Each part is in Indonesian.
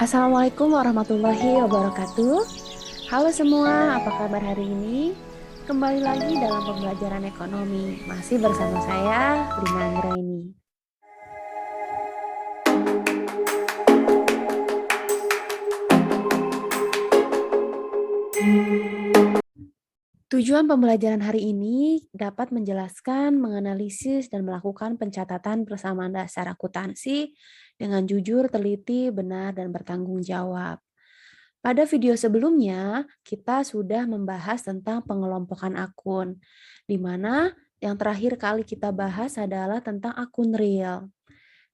Assalamualaikum warahmatullahi wabarakatuh. Halo semua, apa kabar hari ini? Kembali lagi dalam pembelajaran ekonomi. Masih bersama saya, Lina Anggraini. Tujuan pembelajaran hari ini dapat menjelaskan, menganalisis, dan melakukan pencatatan persamaan dasar akuntansi dengan jujur, teliti, benar, dan bertanggung jawab. Pada video sebelumnya, kita sudah membahas tentang pengelompokan akun, di mana yang terakhir kali kita bahas adalah tentang akun real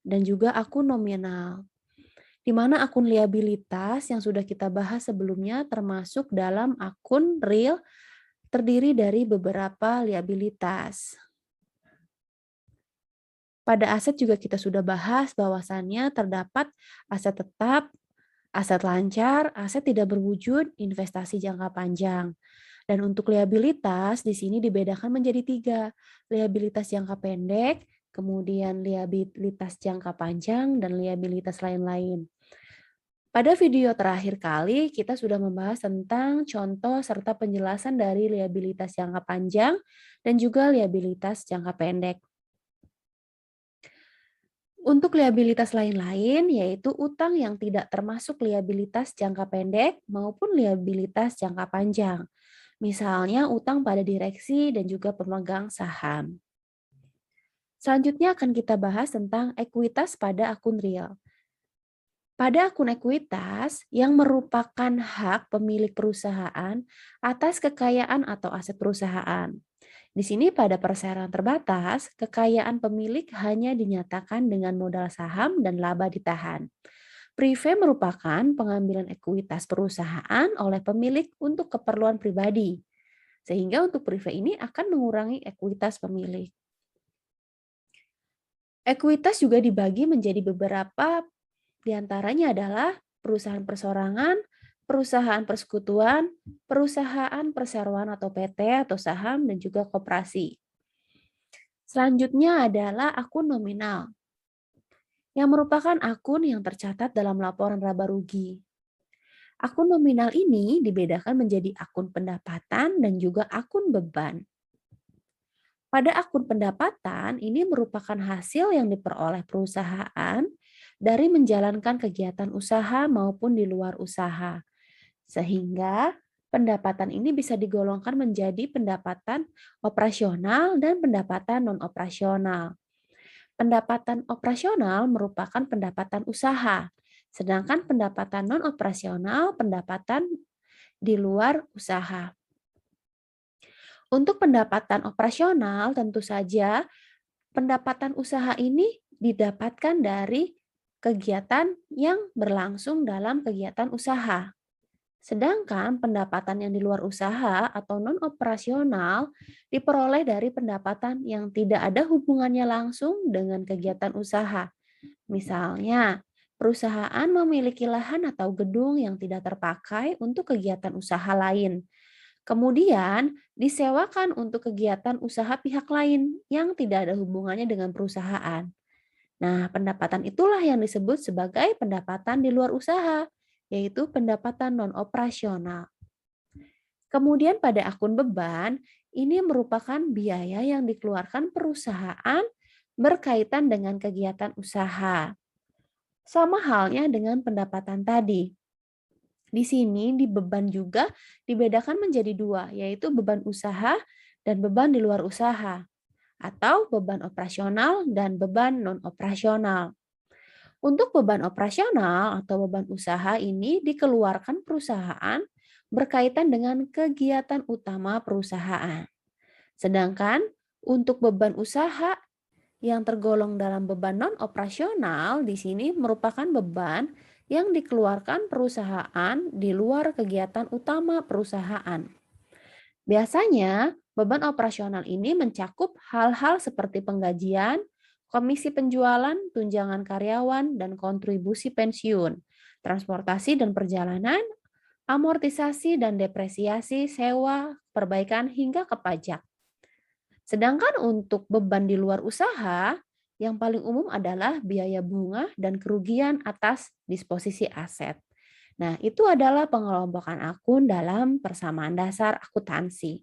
dan juga akun nominal, di mana akun liabilitas yang sudah kita bahas sebelumnya termasuk dalam akun real terdiri dari beberapa liabilitas. Pada aset juga kita sudah bahas bahwasannya terdapat aset tetap, aset lancar, aset tidak berwujud, investasi jangka panjang. Dan untuk liabilitas di sini dibedakan menjadi 3. Liabilitas jangka pendek, kemudian liabilitas jangka panjang, dan liabilitas lain-lain. Pada video terakhir kali, kita sudah membahas tentang contoh serta penjelasan dari liabilitas jangka panjang dan juga liabilitas jangka pendek. Untuk liabilitas lain-lain, yaitu utang yang tidak termasuk liabilitas jangka pendek maupun liabilitas jangka panjang. Misalnya utang pada direksi dan juga pemegang saham. Selanjutnya akan kita bahas tentang ekuitas pada akun real. Pada akun ekuitas yang merupakan hak pemilik perusahaan atas kekayaan atau aset perusahaan. Di sini pada perseroan terbatas, kekayaan pemilik hanya dinyatakan dengan modal saham dan laba ditahan. Prive merupakan pengambilan ekuitas perusahaan oleh pemilik untuk keperluan pribadi. Sehingga untuk prive ini akan mengurangi ekuitas pemilik. Ekuitas juga dibagi menjadi beberapa, diantaranya adalah perusahaan persorangan, perusahaan persekutuan, perusahaan perseroan atau PT atau saham, dan juga koperasi. Selanjutnya adalah akun nominal, yang merupakan akun yang tercatat dalam laporan laba rugi. Akun nominal ini dibedakan menjadi akun pendapatan dan juga akun beban. Pada akun pendapatan, ini merupakan hasil yang diperoleh perusahaan dari menjalankan kegiatan usaha maupun di luar usaha. Sehingga pendapatan ini bisa digolongkan menjadi pendapatan operasional dan pendapatan non-operasional. Pendapatan operasional merupakan pendapatan usaha, sedangkan pendapatan non-operasional pendapatan di luar usaha. Untuk pendapatan operasional, tentu saja pendapatan usaha ini didapatkan dari kegiatan yang berlangsung dalam kegiatan usaha. Sedangkan pendapatan yang di luar usaha atau non-operasional diperoleh dari pendapatan yang tidak ada hubungannya langsung dengan kegiatan usaha. Misalnya, perusahaan memiliki lahan atau gedung yang tidak terpakai untuk kegiatan usaha lain. Kemudian disewakan untuk kegiatan usaha pihak lain yang tidak ada hubungannya dengan perusahaan. Nah, pendapatan itulah yang disebut sebagai pendapatan di luar usaha, yaitu pendapatan non-operasional. Kemudian pada akun beban, ini merupakan biaya yang dikeluarkan perusahaan berkaitan dengan kegiatan usaha. Sama halnya dengan pendapatan tadi. Di sini di beban juga dibedakan menjadi 2, yaitu beban usaha dan beban di luar usaha, atau beban operasional dan beban non-operasional. Untuk beban operasional atau beban usaha ini dikeluarkan perusahaan berkaitan dengan kegiatan utama perusahaan. Sedangkan untuk beban usaha yang tergolong dalam beban non-operasional di sini merupakan beban yang dikeluarkan perusahaan di luar kegiatan utama perusahaan. Biasanya, beban operasional ini mencakup hal-hal seperti penggajian, komisi penjualan, tunjangan karyawan, dan kontribusi pensiun, transportasi dan perjalanan, amortisasi dan depresiasi, sewa, perbaikan, hingga ke pajak. Sedangkan untuk beban di luar usaha, Yang paling umum adalah biaya bunga dan kerugian atas disposisi aset. Nah, itu adalah pengelompokan akun dalam persamaan dasar akuntansi.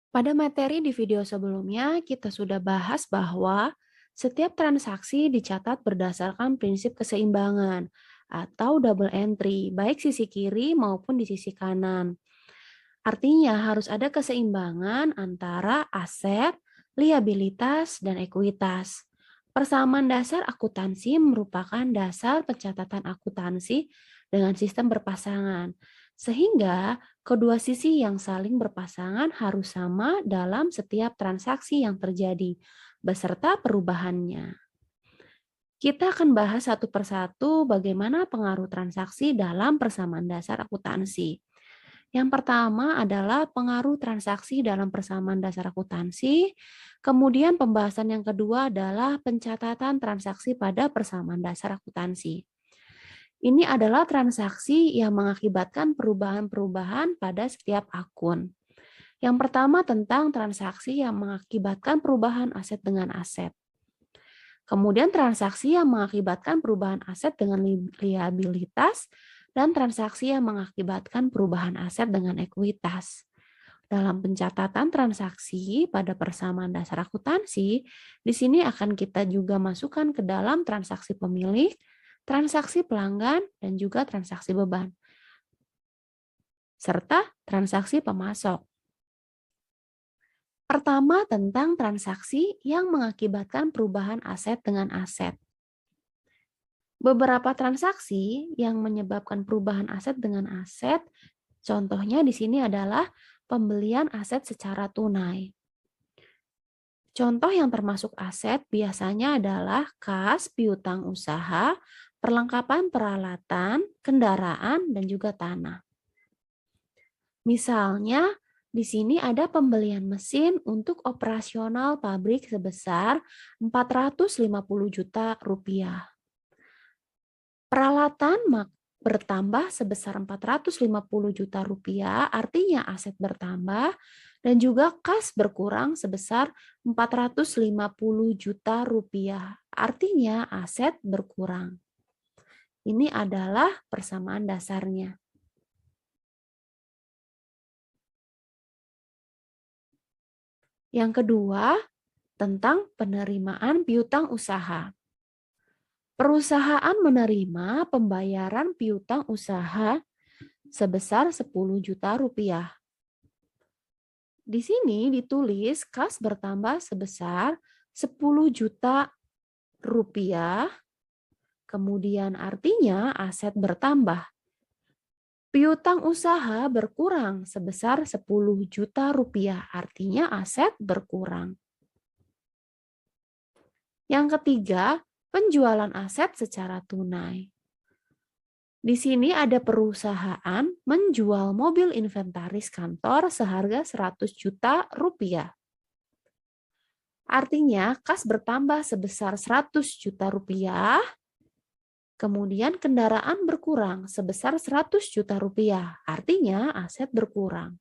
Pada materi di video sebelumnya, kita sudah bahas bahwa setiap transaksi dicatat berdasarkan prinsip keseimbangan atau double entry, baik sisi kiri maupun di sisi kanan. Artinya harus ada keseimbangan antara aset, liabilitas, dan ekuitas. Persamaan dasar akuntansi merupakan dasar pencatatan akuntansi dengan sistem berpasangan, sehingga kedua sisi yang saling berpasangan harus sama dalam setiap transaksi yang terjadi, beserta perubahannya. Kita akan bahas satu persatu bagaimana pengaruh transaksi dalam persamaan dasar akuntansi. Yang pertama adalah pengaruh transaksi dalam persamaan dasar akuntansi. Kemudian pembahasan yang kedua adalah pencatatan transaksi pada persamaan dasar akuntansi. Ini adalah transaksi yang mengakibatkan perubahan-perubahan pada setiap akun. Yang pertama tentang transaksi yang mengakibatkan perubahan aset dengan aset. Kemudian transaksi yang mengakibatkan perubahan aset dengan liabilitas, dan transaksi yang mengakibatkan perubahan aset dengan ekuitas. Dalam pencatatan transaksi pada persamaan dasar akuntansi, di sini akan kita juga masukkan ke dalam transaksi pemilik, transaksi pelanggan, dan juga transaksi beban, serta transaksi pemasok. Pertama, tentang transaksi yang mengakibatkan perubahan aset dengan aset. Beberapa transaksi yang menyebabkan perubahan aset dengan aset, contohnya di sini adalah pembelian aset secara tunai. Contoh yang termasuk aset biasanya adalah kas, piutang usaha, perlengkapan peralatan, kendaraan, dan juga tanah. Misalnya, di sini ada pembelian mesin untuk operasional pabrik sebesar 450 juta rupiah. Peralatan bertambah sebesar 450 juta rupiah, artinya aset bertambah, dan juga kas berkurang sebesar 450 juta rupiah, artinya aset berkurang. Ini adalah persamaan dasarnya. Yang kedua, tentang penerimaan piutang usaha. Perusahaan menerima pembayaran piutang usaha sebesar 10 juta rupiah. Di sini ditulis kas bertambah sebesar 10 juta rupiah, kemudian artinya aset bertambah. Piutang usaha berkurang sebesar 10 juta rupiah, artinya aset berkurang. Yang ketiga, penjualan aset secara tunai. Di sini ada perusahaan menjual mobil inventaris kantor seharga 100 juta rupiah. Artinya kas bertambah sebesar 100 juta rupiah, kemudian kendaraan berkurang sebesar 100 juta rupiah, artinya aset berkurang.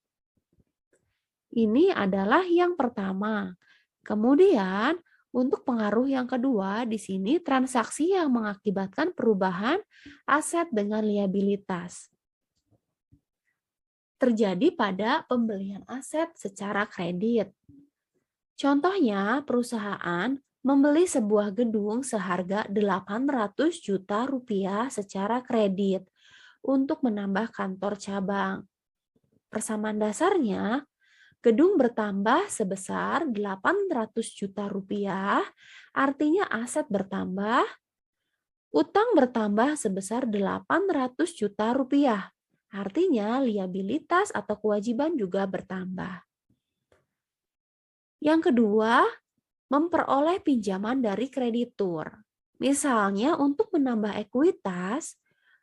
Ini adalah yang pertama. Kemudian untuk pengaruh yang kedua, di sini transaksi yang mengakibatkan perubahan aset dengan liabilitas. Terjadi pada pembelian aset secara kredit. Contohnya, perusahaan membeli sebuah gedung seharga 800 juta rupiah secara kredit untuk menambah kantor cabang. Persamaan dasarnya, gedung bertambah sebesar 800 juta rupiah, artinya aset bertambah, utang bertambah sebesar 800 juta rupiah, artinya liabilitas atau kewajiban juga bertambah. Yang kedua, memperoleh pinjaman dari kreditur. Misalnya untuk menambah ekuitas,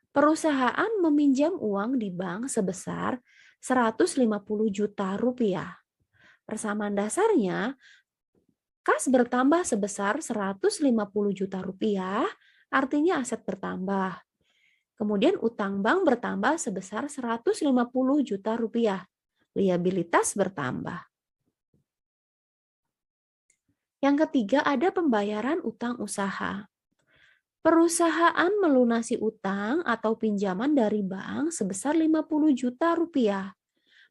perusahaan meminjam uang di bank sebesar 150 juta rupiah. Persamaan dasarnya, kas bertambah sebesar 150 juta rupiah, artinya aset bertambah. Kemudian utang bank bertambah sebesar 150 juta rupiah, liabilitas bertambah. Yang ketiga ada pembayaran utang usaha. Perusahaan melunasi utang atau pinjaman dari bank sebesar 50 juta rupiah.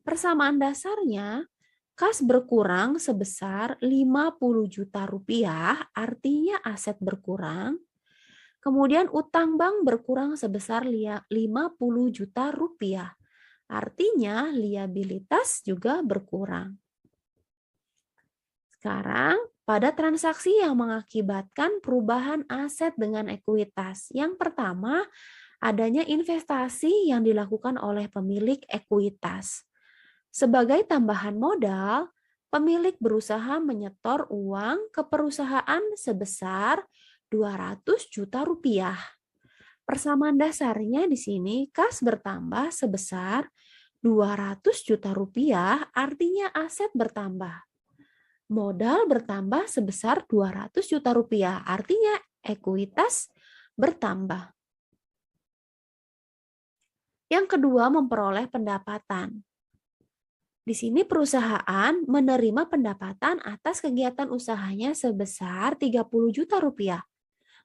Persamaan dasarnya, kas berkurang sebesar 50 juta rupiah, artinya aset berkurang. Kemudian utang bank berkurang sebesar 50 juta rupiah, artinya liabilitas juga berkurang. Sekarang, pada transaksi yang mengakibatkan perubahan aset dengan ekuitas. Yang pertama, adanya investasi yang dilakukan oleh pemilik ekuitas. Sebagai tambahan modal, pemilik berusaha menyetor uang ke perusahaan sebesar 200 juta rupiah. Persamaan dasarnya di sini kas bertambah sebesar 200 juta rupiah, artinya aset bertambah. Modal bertambah sebesar 200 juta rupiah, artinya ekuitas bertambah. Yang kedua, memperoleh pendapatan. Di sini perusahaan menerima pendapatan atas kegiatan usahanya sebesar 30 juta rupiah.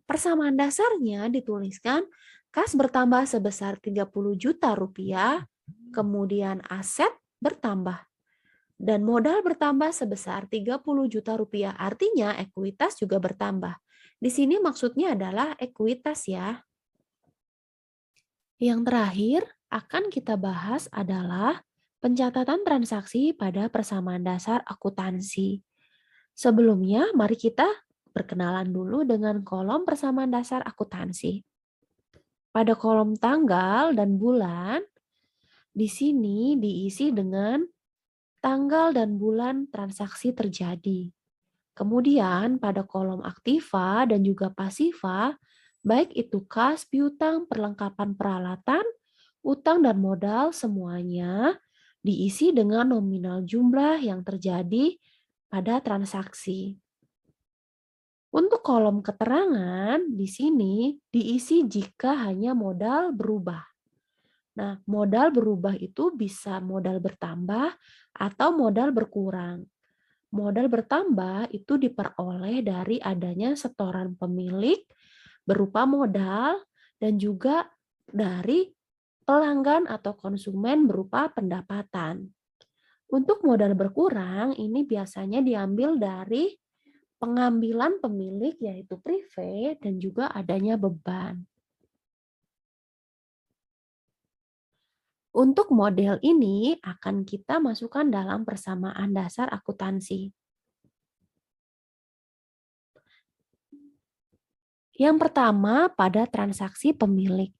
Persamaan dasarnya dituliskan kas bertambah sebesar 30 juta rupiah, kemudian aset bertambah. Dan modal bertambah sebesar 30 juta rupiah, artinya ekuitas juga bertambah. Di sini maksudnya adalah ekuitas ya. Yang terakhir akan kita bahas adalah pencatatan transaksi pada persamaan dasar akuntansi. Sebelumnya, mari kita berkenalan dulu dengan kolom persamaan dasar akuntansi. Pada kolom tanggal dan bulan, di sini diisi dengan tanggal dan bulan transaksi terjadi. Kemudian pada kolom aktiva dan juga pasiva, baik itu kas, piutang, perlengkapan peralatan, utang dan modal semuanya diisi dengan nominal jumlah yang terjadi pada transaksi. Untuk kolom keterangan di sini diisi jika hanya modal berubah. Nah, modal berubah itu bisa modal bertambah atau modal berkurang. Modal bertambah itu diperoleh dari adanya setoran pemilik berupa modal dan juga dari pelanggan atau konsumen berupa pendapatan. Untuk modal berkurang ini biasanya diambil dari pengambilan pemilik yaitu prive dan juga adanya beban. Untuk model ini akan kita masukkan dalam persamaan dasar akuntansi. Yang pertama pada transaksi pemilik.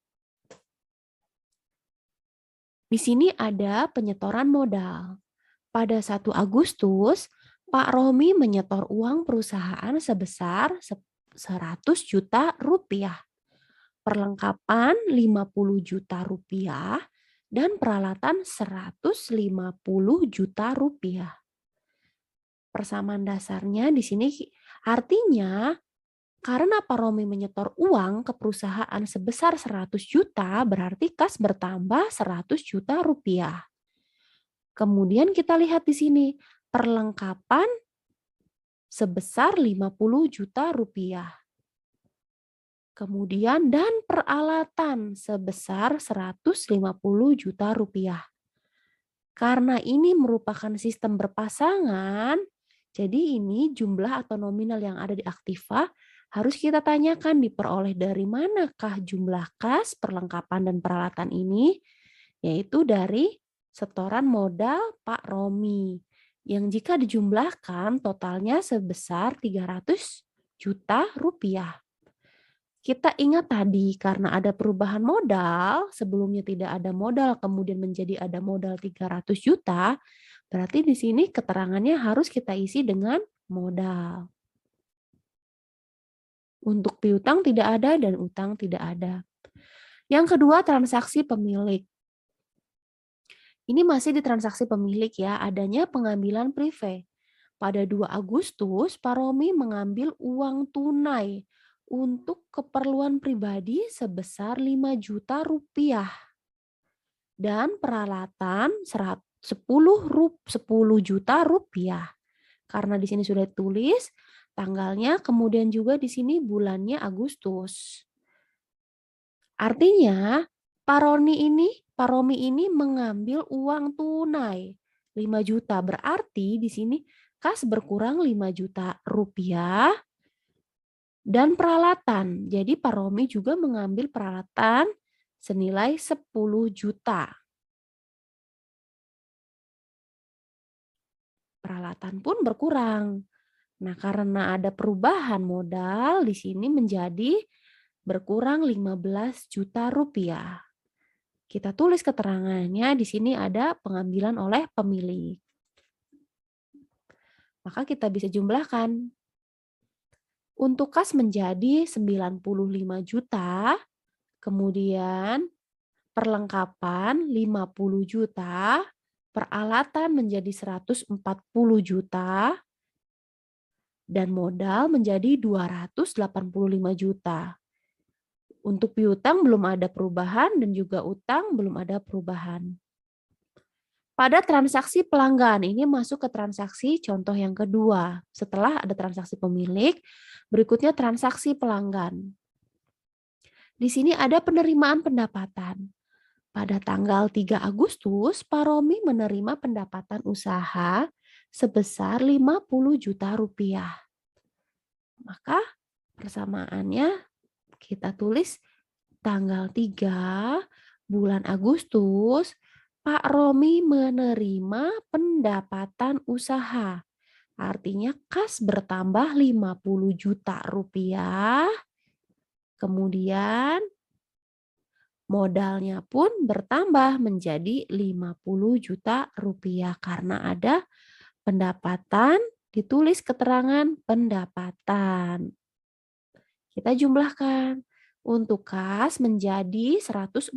Di sini ada penyetoran modal. Pada 1 Agustus, Pak Romi menyetor uang perusahaan sebesar 100 juta rupiah. Perlengkapan 50 juta rupiah dan peralatan 150 juta rupiah. Persamaan dasarnya di sini artinya karena Pak Romi menyetor uang ke perusahaan sebesar 100 juta, berarti kas bertambah 100 juta rupiah. Kemudian kita lihat di sini, perlengkapan sebesar 50 juta rupiah. Kemudian dan peralatan sebesar 150 juta rupiah. Karena ini merupakan sistem berpasangan, jadi ini jumlah atau nominal yang ada di aktiva harus kita tanyakan diperoleh dari manakah jumlah kas, perlengkapan, dan peralatan ini, yaitu dari setoran modal Pak Romi, yang jika dijumlahkan totalnya sebesar 300 juta rupiah. Kita ingat tadi karena ada perubahan modal, sebelumnya tidak ada modal, kemudian menjadi ada modal 300 juta, berarti di sini keterangannya harus kita isi dengan modal. Untuk piutang tidak ada dan utang tidak ada. Yang kedua, transaksi pemilik. Ini masih di transaksi pemilik ya, adanya pengambilan prive. Pada 2 Agustus, Pak Romi mengambil uang tunai untuk keperluan pribadi sebesar 5 juta rupiah dan peralatan 10 juta rupiah. Karena di sini sudah ditulis, tanggalnya, kemudian juga di sini bulannya Agustus. Artinya, Pak Romi ini mengambil uang tunai 5 juta. Berarti di sini kas berkurang 5 juta rupiah dan peralatan. Jadi Pak Romi juga mengambil peralatan senilai 10 juta. Peralatan pun berkurang. Nah, karena ada perubahan modal di sini menjadi berkurang 15 juta rupiah. Kita tulis keterangannya di sini ada pengambilan oleh pemilik. Maka kita bisa jumlahkan. Untuk kas menjadi 95 juta, kemudian perlengkapan 50 juta, peralatan menjadi 140 juta, dan modal menjadi 285 juta. Untuk piutang belum ada perubahan dan juga utang belum ada perubahan. Pada transaksi pelanggan, ini masuk ke transaksi contoh yang kedua. Setelah ada transaksi pemilik, berikutnya transaksi pelanggan. Di sini ada penerimaan pendapatan. Pada tanggal 3 Agustus, Pak Romi menerima pendapatan usaha sebesar 50 juta rupiah. Maka persamaannya kita tulis tanggal 3 bulan Agustus, Pak Romi menerima pendapatan usaha. Artinya kas bertambah 50 juta rupiah. Kemudian modalnya pun bertambah menjadi 50 juta rupiah karena ada pendapatan, ditulis keterangan pendapatan. Kita jumlahkan. Untuk kas menjadi 145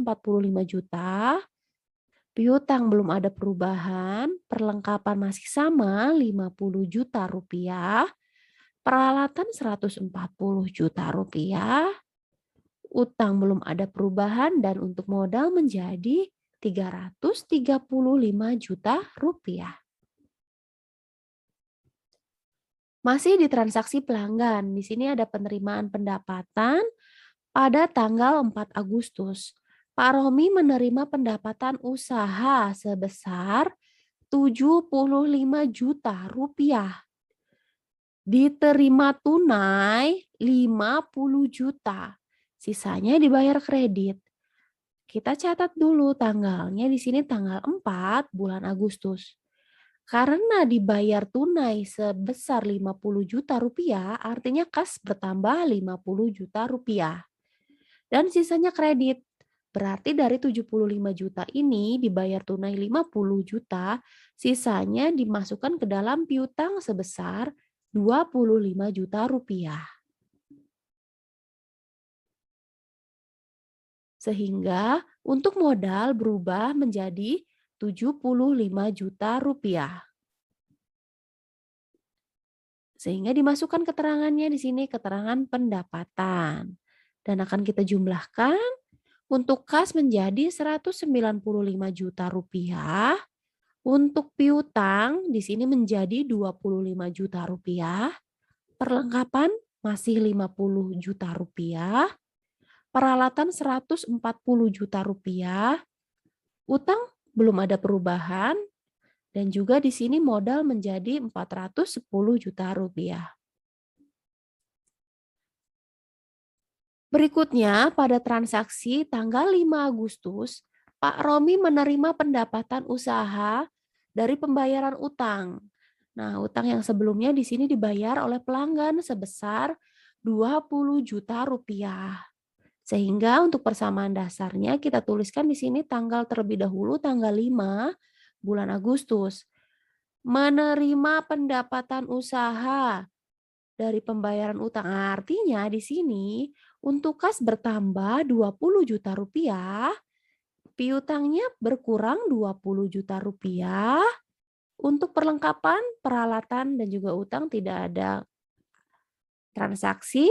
juta, piutang belum ada perubahan, perlengkapan masih sama 50 juta rupiah, peralatan 140 juta rupiah, utang belum ada perubahan dan untuk modal menjadi 335 juta rupiah. Masih di transaksi pelanggan, di sini ada penerimaan pendapatan pada tanggal 4 Agustus. Pak Romi menerima pendapatan usaha sebesar 75 juta rupiah. Diterima tunai 50 juta. Sisanya dibayar kredit. Kita catat dulu tanggalnya di sini tanggal 4 bulan Agustus. Karena dibayar tunai sebesar 50 juta rupiah, artinya kas bertambah 50 juta rupiah. Dan sisanya kredit. Berarti dari 75 juta ini dibayar tunai 50 juta, sisanya dimasukkan ke dalam piutang sebesar 25 juta rupiah. Sehingga untuk modal berubah menjadi 75 juta rupiah. Sehingga dimasukkan keterangannya di sini keterangan pendapatan. Dan akan kita jumlahkan untuk kas menjadi 195 juta rupiah. Untuk piutang di sini menjadi 25 juta rupiah. Perlengkapan masih 50 juta rupiah. Peralatan 140 juta rupiah. Utang belum ada perubahan. Dan juga di sini modal menjadi 410 juta rupiah. Berikutnya, pada transaksi tanggal 5 Agustus, Pak Romi menerima pendapatan usaha dari pembayaran utang. Nah, utang yang sebelumnya di sini dibayar oleh pelanggan sebesar 20 juta rupiah. Sehingga untuk persamaan dasarnya kita tuliskan di sini tanggal terlebih dahulu tanggal 5 bulan Agustus. Menerima pendapatan usaha dari pembayaran utang. Artinya di sini untuk kas bertambah 20 juta rupiah, piutangnya berkurang 20 juta rupiah, untuk perlengkapan, peralatan, dan juga utang tidak ada transaksi,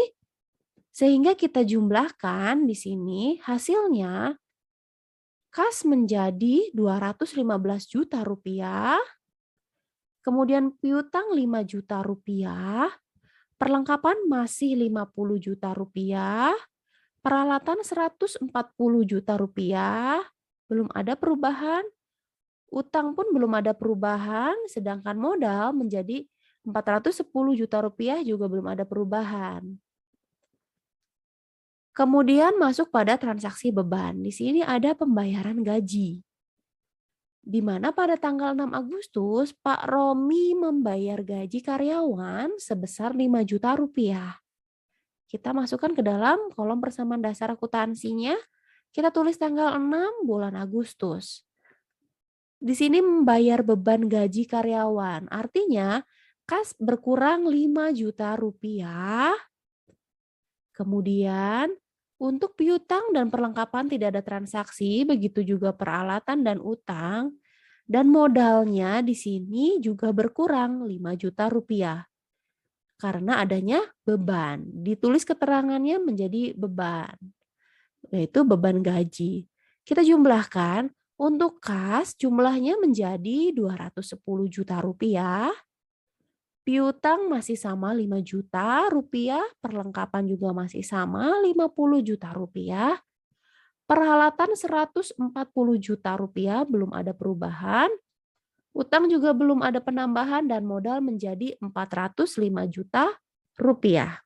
sehingga kita jumlahkan di sini hasilnya kas menjadi 215 juta rupiah, kemudian piutang 5 juta rupiah, Perlengkapan masih 50 juta rupiah, peralatan 140 juta rupiah, belum ada perubahan, utang pun belum ada perubahan, sedangkan modal menjadi 410 juta rupiah juga belum ada perubahan. Kemudian masuk pada transaksi beban. Di sini ada pembayaran gaji. Di mana pada tanggal 6 Agustus, Pak Romi membayar gaji karyawan sebesar 5 juta rupiah. Kita masukkan ke dalam kolom persamaan dasar akuntansinya. Kita tulis tanggal 6 bulan Agustus. Di sini membayar beban gaji karyawan. Artinya, kas berkurang 5 juta rupiah. Kemudian, untuk piutang dan perlengkapan tidak ada transaksi, begitu juga peralatan dan utang. Dan modalnya di sini juga berkurang 5 juta rupiah. Karena adanya beban. Ditulis keterangannya menjadi beban, yaitu beban gaji. Kita jumlahkan, untuk kas jumlahnya menjadi 210 juta rupiah. Piutang masih sama 5 juta rupiah, perlengkapan juga masih sama 50 juta rupiah. Peralatan 140 juta rupiah belum ada perubahan. Utang juga belum ada penambahan dan modal menjadi 405 juta rupiah.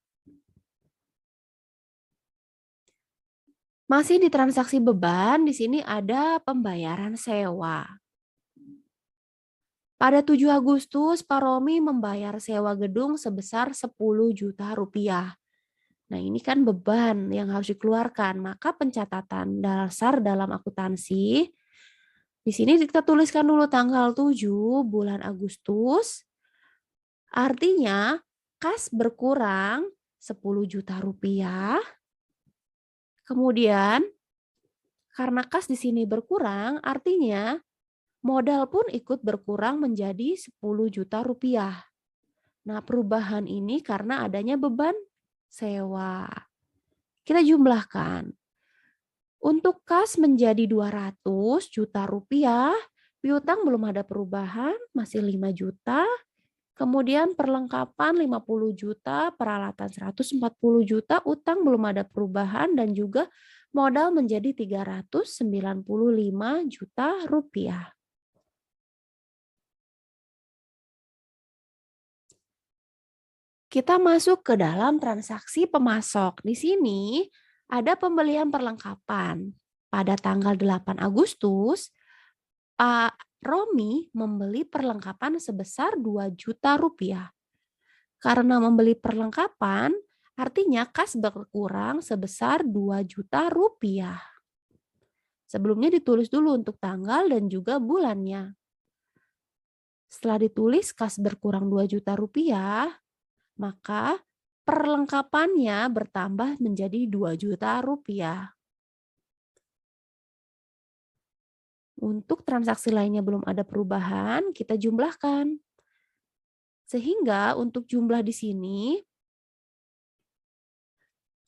Masih di transaksi beban, di sini ada pembayaran sewa. Pada 7 Agustus, Pak Romi membayar sewa gedung sebesar 10 juta rupiah. Nah, ini kan beban yang harus dikeluarkan. Maka pencatatan dasar dalam akuntansi, di sini kita tuliskan dulu tanggal 7 bulan Agustus. Artinya, kas berkurang 10 juta rupiah. Kemudian, karena kas di sini berkurang, artinya modal pun ikut berkurang menjadi 10 juta rupiah. Nah, perubahan ini karena adanya beban sewa. Kita jumlahkan. Untuk kas menjadi 200 juta rupiah, piutang belum ada perubahan, masih 5 juta. Kemudian perlengkapan 50 juta, peralatan 140 juta, utang belum ada perubahan dan juga modal menjadi 395 juta rupiah. Kita masuk ke dalam transaksi pemasok. Di sini ada pembelian perlengkapan. Pada tanggal 8 Agustus, Pak Romi membeli perlengkapan sebesar 2 juta rupiah. Karena membeli perlengkapan, artinya kas berkurang sebesar 2 juta rupiah. Sebelumnya ditulis dulu untuk tanggal dan juga bulannya. Setelah ditulis kas berkurang 2 juta rupiah, maka perlengkapannya bertambah menjadi 2 juta rupiah. Untuk transaksi lainnya belum ada perubahan, kita jumlahkan. Sehingga untuk jumlah di sini,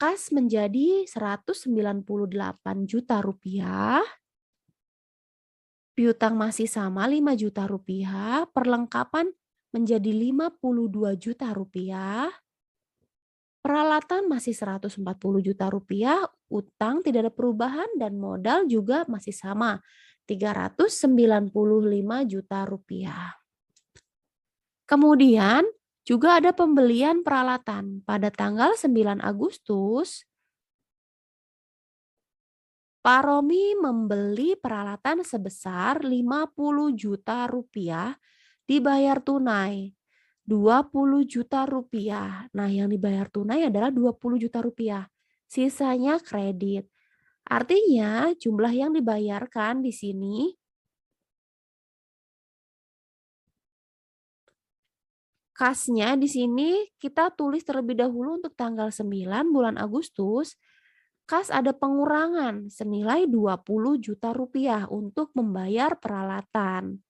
kas menjadi 198 juta rupiah, piutang masih sama 5 juta rupiah, perlengkapan menjadi 52 juta rupiah, peralatan masih 140 juta rupiah, utang tidak ada perubahan dan modal juga masih sama 395 juta rupiah. Kemudian juga ada pembelian peralatan pada tanggal 9 Agustus. Pak Romi membeli peralatan sebesar 50 juta rupiah dibayar tunai. 20 juta rupiah. Nah, yang dibayar tunai adalah 20 juta rupiah. Sisanya kredit. Artinya jumlah yang dibayarkan di sini kasnya di sini kita tulis terlebih dahulu untuk tanggal 9 bulan Agustus. Kas ada pengurangan senilai 20 juta rupiah untuk membayar peralatan.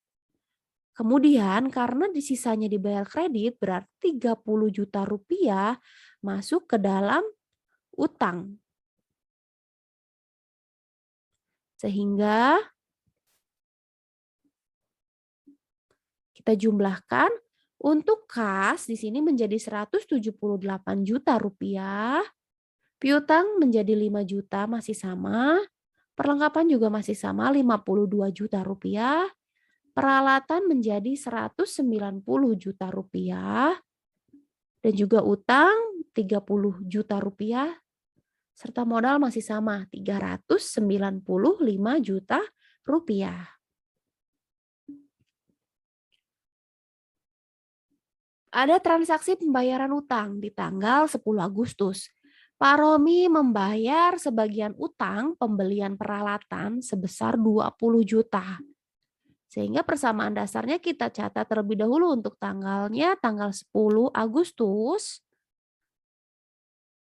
Kemudian karena di sisanya dibayar kredit berarti 30 juta rupiah masuk ke dalam utang. Sehingga kita jumlahkan Untuk kas di sini menjadi 178 juta rupiah, piutang menjadi 5 juta masih sama, perlengkapan juga masih sama 52 juta rupiah, peralatan menjadi 190 juta rupiah, dan juga utang 30 juta rupiah, serta modal masih sama 395 juta rupiah. Ada transaksi pembayaran utang di tanggal 10 Agustus. Pak Romi membayar sebagian utang pembelian peralatan sebesar 20 juta. Sehingga persamaan dasarnya kita catat terlebih dahulu untuk tanggalnya tanggal 10 Agustus.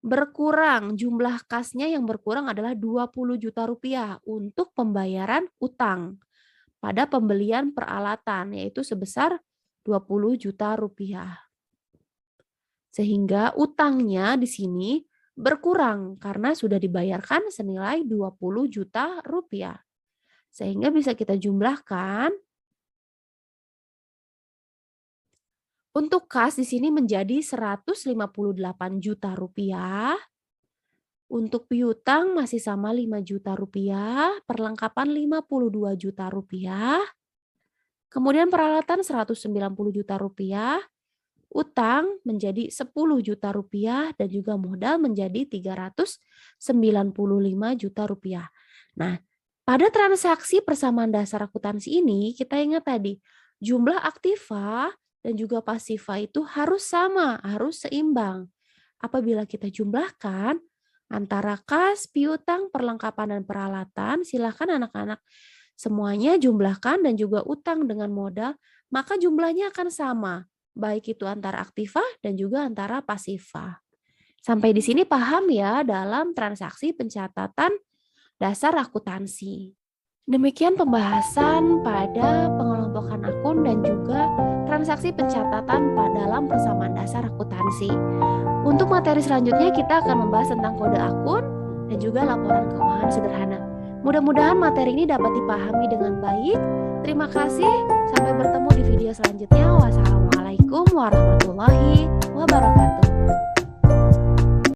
Berkurang, jumlah kasnya yang berkurang adalah 20 juta rupiah untuk pembayaran utang pada pembelian peralatan, yaitu sebesar 20 juta rupiah. Sehingga utangnya di sini berkurang karena sudah dibayarkan senilai 20 juta rupiah. Sehingga bisa kita jumlahkan. Untuk kas di sini menjadi 158 juta rupiah. Untuk piutang masih sama 5 juta rupiah, perlengkapan 52 juta rupiah. Kemudian peralatan 190 juta rupiah, utang menjadi 10 juta rupiah, dan juga modal menjadi 395 juta rupiah. Nah, pada transaksi persamaan dasar akuntansi ini, kita ingat tadi, jumlah aktiva dan juga pasiva itu harus sama, harus seimbang. Apabila kita jumlahkan antara kas, piutang, perlengkapan, dan peralatan, silakan anak-anak semuanya jumlahkan dan juga utang dengan modal, maka jumlahnya akan sama, baik itu antara aktiva dan juga antara pasiva. Sampai di sini paham ya dalam transaksi pencatatan dasar akuntansi. Demikian pembahasan pada pengelompokan akun dan juga transaksi pencatatan dalam persamaan dasar akuntansi. Untuk materi selanjutnya kita akan membahas tentang kode akun dan juga laporan keuangan sederhana. Mudah-mudahan materi ini dapat dipahami dengan baik. Terima kasih, sampai bertemu di video selanjutnya. Wassalamualaikum warahmatullahi wabarakatuh.